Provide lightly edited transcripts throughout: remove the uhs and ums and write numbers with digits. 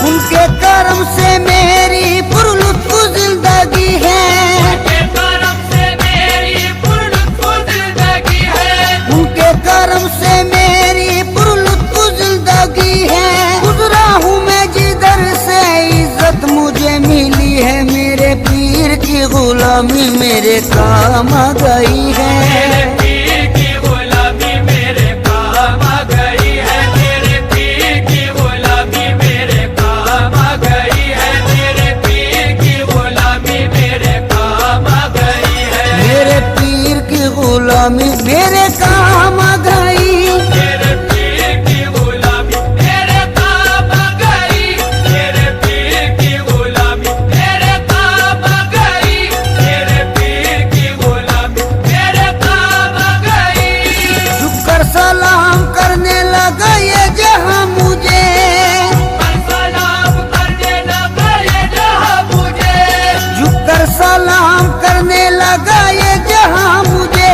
ان کے کرم سے میری پرلطف زندگی ہے، ان کے کرم سے میری پرلطف زندگی ہے، ان کے کرم سے میری پرلطف زندگی ہے۔ گزرا ہوں میں جدھر سے عزت مجھے ملی ہے، میرے پیر کی غلامی میرے کام آ گئی ہے۔ میرے پیر کی غلامی میرے کام آ گئی ہے، میرے پیر کی غلامی میرے کام آ گئی ہے، میرے پیر کی غلامی میرے کام آ گئی ہے، میرے پیر کی غلامی میرے کام آ گئی، میرے پیر کی غلامی میرے کام آ گئی، میرے پیر کی غلامی میرے کام آ گئی، میرے پیر کی غلامی میرے کام آ گئی۔ جھک کر سلام کرنے لگا یہ جہاں مجھے، سلام کرنے لگا یہ جہاں مجھے، جھک کر سلام کرنے لگا یہ جہاں مجھے،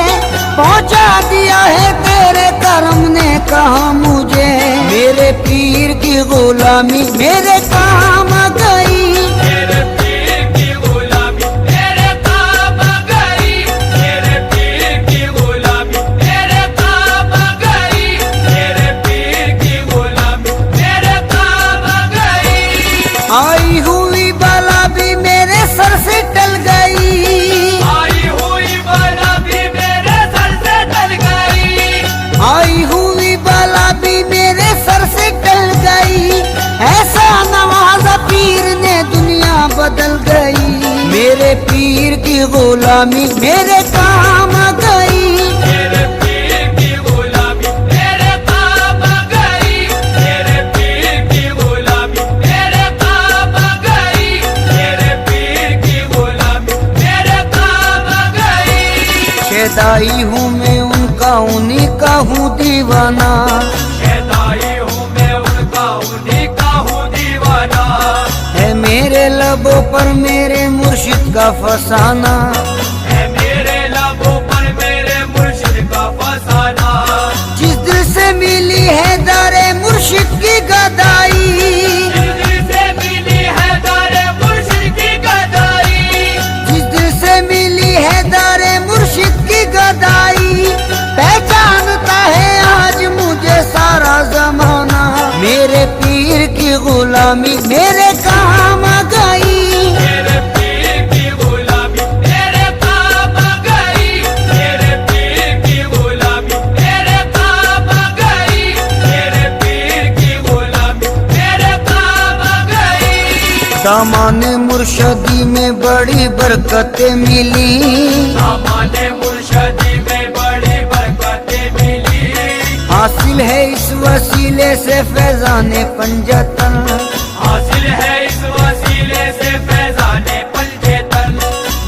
پہنچا دیا ہے تیرے کرم نے کہا مجھے، میرے پیر کی غلامی میرے کام آ گئی، میرے پیر کی غلامی میرے کام آ گئی، میرے پیر کی غلامی میرے کام آ گئی، میرے پیر کی غلامی میرے کام آ گئی۔ آئی ہوئی بلا بھی میرے سر سے ٹل گئی، آئی ہوئی بلا بھی میرے سر سے ٹل گئی، آئی ہوئی بلا بھی میرے سر سے ٹل گئی، ایسا نوازا پیر نے دنیا بدل گئی، میرے پیر کی غلامی میرے کام آ گئی، میرے پیر کی غلامی میرے کام آ گئی، میرے پیر کی غلامی میرے کام آ گئی، میرے پیر کی غلامی میرے کام آ گئی۔ شیدائی ہوں میں ان کا انہی کا ہوں دیوانہ، شیدائی ہوں میں ان کا انہی کا ہوں دیوانہ، ہے میرے لبوں پر میرے مرشد کا فسانہ، ہے میرے لبوں پر میرے مرشد کا فسانہ، جس دل سے ملی ہے در مرشد کی گدائی، جس دل سے ملی ہے در مرشد کی گدائی، جس دل سے ملی ہے در مرشد کی گدائی، پہچانتا ہے آج مجھے سارا زمانہ، میرے پیر کی غلامی میرے کام آ گئی، میرے پیر کی غلامی میرے کام آ گئی، میرے پیر کی غلامی میرے کام آ گئی، میرے پیر کی غلامی میرے کام آ گئی۔ دامان مرشدی میں بڑی برکتیں ملی، سامان مرشدی میں بڑی برکتیں ملی، حاصل ہے اس وسیلے سے فیضان پنجتن، حاصل ہے اس وسیلے سے فیضان پنجتن،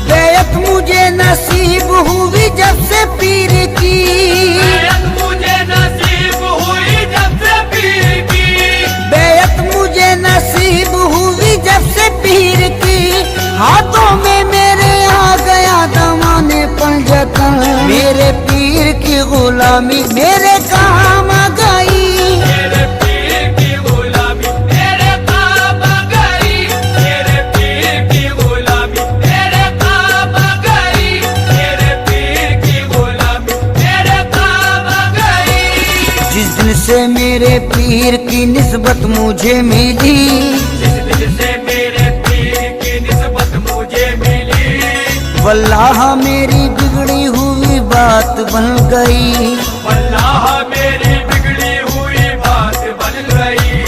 بیعت مجھے نصیب ہوئی جب سے پیر کی، بیعت مجھے نصیب ہوئی جب سے پیر کی، بیعت مجھے نصیب ہوئی جب سے پیر کی، ہاتھوں میں میرے آ گیا دامان پنجتن، میرے پیر کی غلامی میرے کام آ گئی، میرے پیر کی غلامی میرے کام آ گئی، میرے پیر کی غلامی میرے کام آ گئی، میرے پیر کی غلامی میرے کام آ گئی۔ جس دل سے میرے پیر کی نسبت مجھے ملی، جس دل سے میرے پیر کی نسبت مجھے ملی، واللہ میری بگڑی ہوئی بات بن گئی، واللہ میری بگڑی ہوئی بات بن گئی،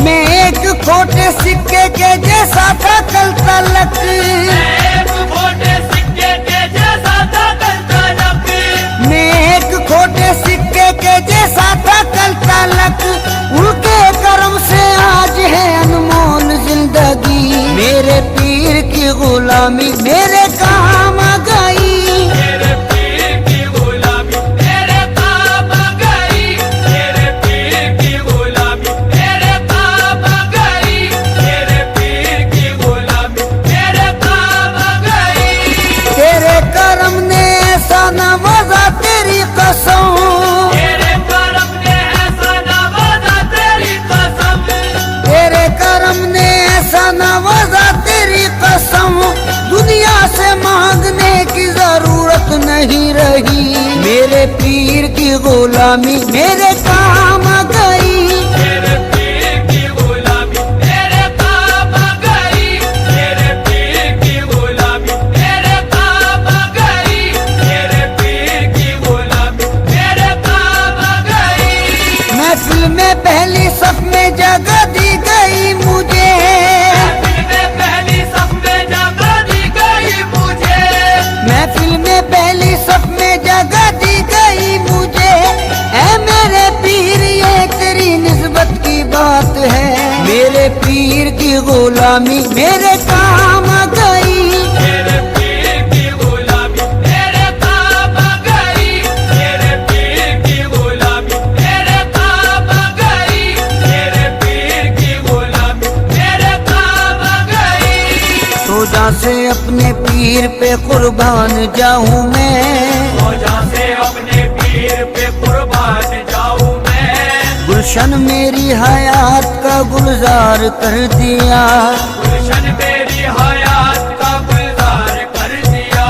میں ایک کھوٹے سکے کے جیسا تھا کل تلک، ایک کھوٹے سکے کے جیسا تھا کل تلک، میں ایک کھوٹے سکے کے جیسا تھا کل تلک، ان کے کرم سے آج ہے انمول زندگی، میرے پیر کی غلامی میرے کام آ گئی، میرے پیر کی غلامی میرے کام آ گئی، میرے پیر کی غلامی میرے کام آ گئی، میرے پیر کی غلامی میرے کام آ की गुलामी मेरे काम आ गई। मेरे पीर की गुलामी मेरे काम आ गई। मेरे पीर की गुलामी मेरे काम आ गई। मेरे पीर की गुलामी मेरे काम आ गई। महफिल में पहली सफ में जगह दी गई मुझे। महफिल में पहली सफ में जगह दी गई मुझे। महफिल में पहली सफ में जगह दी गई मुझे। ऐ मेरे पीर ये तेरी निस्बत की बात है। मेरे पीर की गुलामी मेरे काम आ गई। मेरे पीर की गुलामी मेरे काम आ गई। मेरे पीर की गुलामी मेरे काम आ गई। मेरे पीर की गुलामी मेरे काम आ गई। सोजा से अपने पीर पे कुर्बान जाऊं मैं। रोजा से अपने पीर पे कुर्बान जाऊं मैं। गुलशन मेरी हयात का गुलजार कर दिया। गुलशन मेरी हयात का गुलजार कर दिया।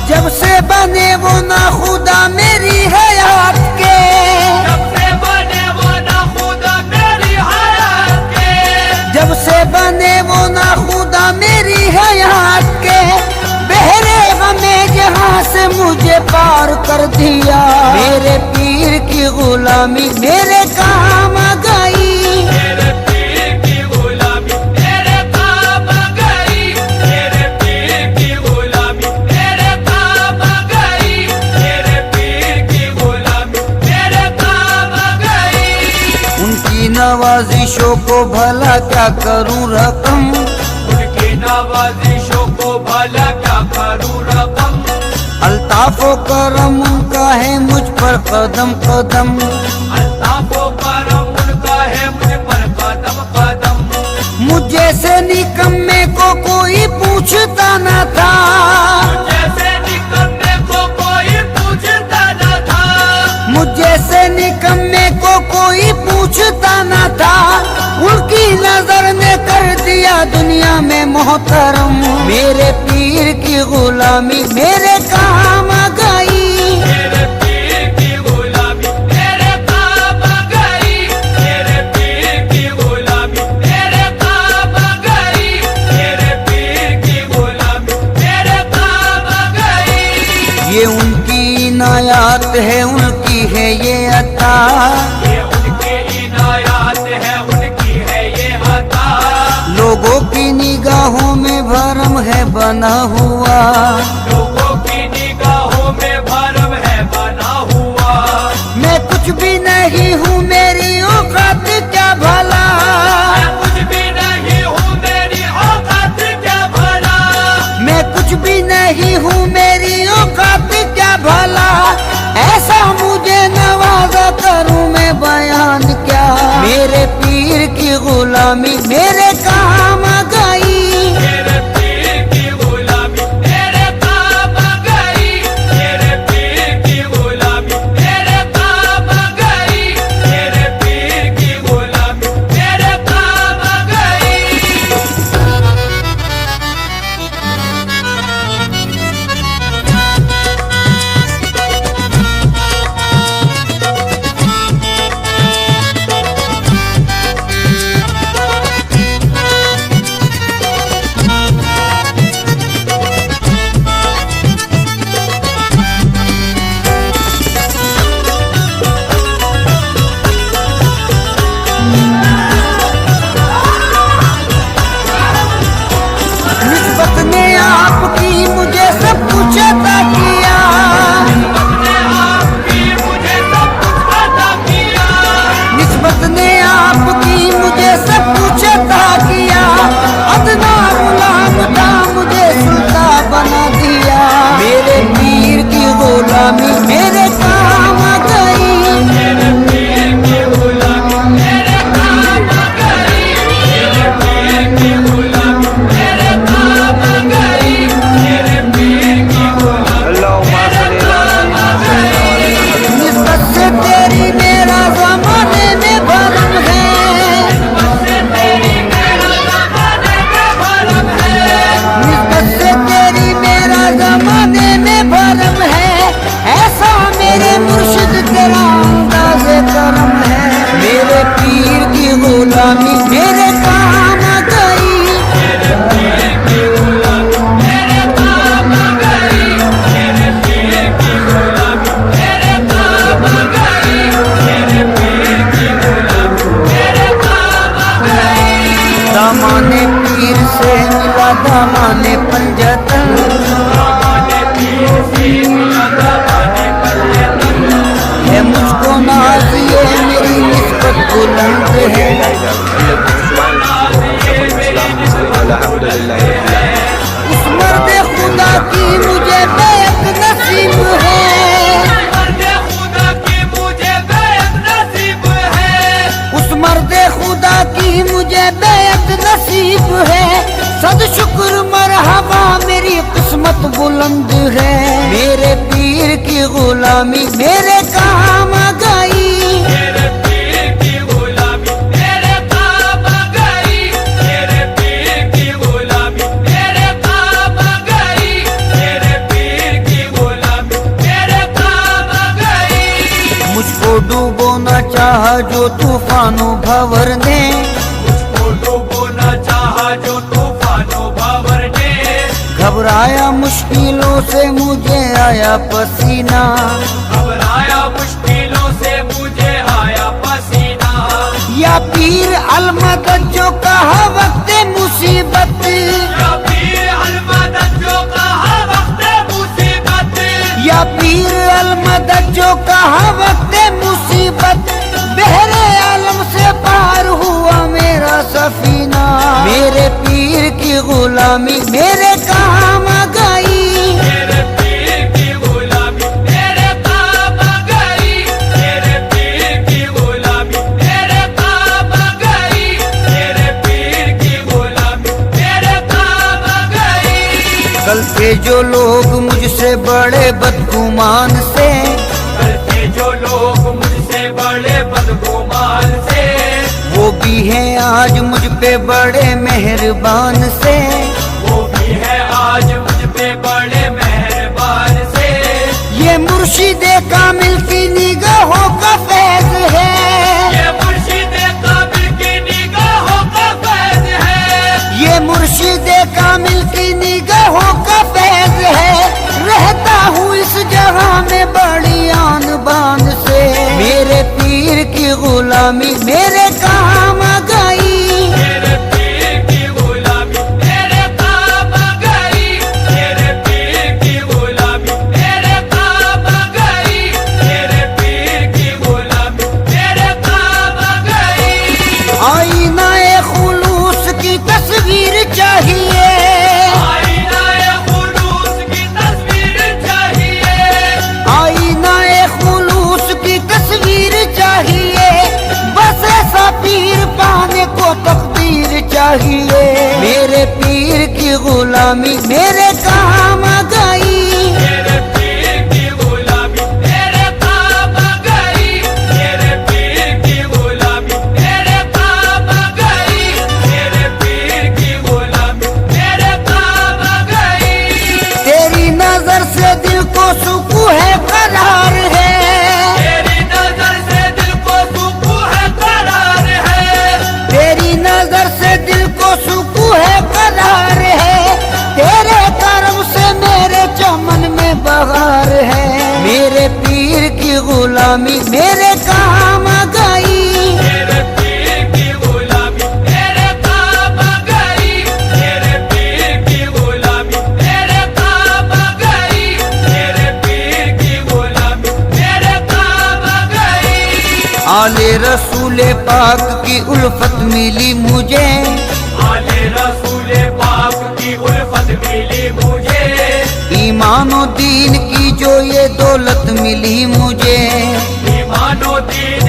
जब से बने वो ना खुदा मेरी हयात के। जब से बने वो ना खुदा मेरी हयात के। जब से बने वो ना खुदा मेरी हयात के। बहरे गमे जहां से मुझे पार कर दिया। मेरे पीर की गुलामी मेरे काम आ गई। मेरे पीर की गुलामी मेरे काम आ गई। मेरे पीर की गुलामी मेरे काम आ गई। मेरे पीर की गुलामी मेरे काम आ गई। उनकी नवाजिशों को भला क्या करूं रकम। उनकी नवाजिशों को भला क्या करूं रकम। अल्ताफ व करम उनका है मुझ पर कदम कदम। अल्ताफ व करम उनका है मुझ पर कदम कदम। मुझ जैसे निकम्मे को कोई पूछता न था। जैसे निकम्मे को कोई पूछता न था। मुझ जैसे निकम्मे को कोई पूछता न था। उनकी नजर ने कर दिया दुनिया में मोहतरम। मेरे पीर की गुलामी मेरे काम आ गई। मेरे पीर की गुलामी मेरे काम आ गई। मेरे पीर की गुलामी मेरे काम आ गई। मेरे पीर की गुलामी मेरे काम आ गई। ये उनकी इनायत है उनकी है ये अता। ये उनकी इनायत है उनकी है ये अता। लोगों की निगाहों में भरम है बना हुआ। लोगों की निगाहों में भरम है बना हुआ। मैं कुछ भी नहीं हूँ मेरी औकात क्या भला। मैं कुछ भी नहीं हूँ मेरी औकात क्या भला। मैं कुछ भी नहीं हूँ मेरी औकात क्या भला। ऐसा मुझे नवाजा करूँ मैं बयान क्या। मेरे पीर की गुलामी मेरे काम आ गई। मेरे पीर की गुलामी मेरे काम आ गई। मेरे पीर की गुलामी मेरे काम आ गई। मेरे पीर की गुलामी मेरे काम आ गई। दामाने पीर से मिला दामाने पंजतन, दामाने पीर से मिला दामाने पंजतन, है मुझको नाज ये मेरी निस्बत बुलंद है, उस मर्द खुदा की मुझे बेअत नसीब है, मर्द खुदा की मुझे बेअत नसीब है, उस मर्द खुदा की मुझे बेअत नसीब है, सद शुक्र मरहबा मेरी किस्मत बुलंद है, मेरे पीर की गुलामी मेरे काम आ गई, मेरे पीर की गुलामी मेरे काम आ गई, मेरे पीर की गुलामी मेरे काम आ गई, मेरे पीर की गुलामी मेरे काम आ गई। मुझको डूबोना चाहा जो तूफानों भंवर ने, मुझको डूबोना चाहा जो तूफानों भंवर ने, घबराया मुश्किलों से मुझे आया पसीना, घबराया मुश्किलों से मुझे आया पसीना, या पीर अलमदद जो कहा वक्त मुसीबत, या पीर अलमदद जो कहा वक्त मुसीबत, या पीर अलमदद जो कहा वक्त मुसीबत, बहरे आलम से पार हुआ मेरा सफीना, मेरे पीर की गुलामी मेरे काम आ गई, मेरे पीर की गुलामी मेरे काम आ गई, मेरे पीर की गुलामी मेरे काम आ गई, मेरे पीर की गुलामी मेरे काम आ गई। कल के जो लोग मुझसे बड़े बदगुमान से, करते जो लोग मुझसे बड़े बदगुमान से, वो भी हैं आज मुझ पे बड़े मेहरबान से, वो भी है आज मुझ पे बड़े मेहरबान से, ये मुर्शिदे कामिल की निगाहों का फैज़ है, ये मुर्शिदे कामिल की निगाहों का फैज़ है, ये मुर्शिदे कामिल की निगाहों का फैज़ है, रहता हूँ इस जगह में बड़ी आन बान से, मेरे पीर की गुलामी मेरे काम आ गई, मेरे पीर की गुलामी मेरे काम आ गई, मेरे पीर की गुलामी मेरे काम आ गई, मेरे पीर की गुलामी मेरे काम आ गई। आईना-ए खुलूस की तस्वीर चाहिए, आईना-ए खुलूस की तस्वीर चाहिए, आईना-ए खुलूस की तस्वीर चाहिए, बस ऐसा पीर पाने को तकदीर चाहिए, मेरे पीर की गुलामी मेरे काम आ गई, मेरे पीर की गुलामी मेरे काम आ गई, मेरे पीर की गुलामी मेरे काम आ गई, मेरे पीर की गुलामी मेरे काम आ गई। तेरी नजर से दिल को सुकून है करार है, तेरी नजर से दिल को सुकून है करार है, तेरी नजर से दिल को सुकून है करार है, तेरे करम से मेरे चमन में बहार है, मेरे पीर की गुलामी मेरे काम आ गई, मेरे पीर की गुलामी मेरे काम आ गई, मेरे पीर की गुलामी मेरे काम आ गई, मेरे पीर की गुलामी मेरे काम आ गई। आले रसूले पाक की उल्फत मिली मुझे, आले रसूले पाक की उल्फत मिली मुझे, ईमानो दीन की जो ये दौलत मिली मुझे, ईमानो दीन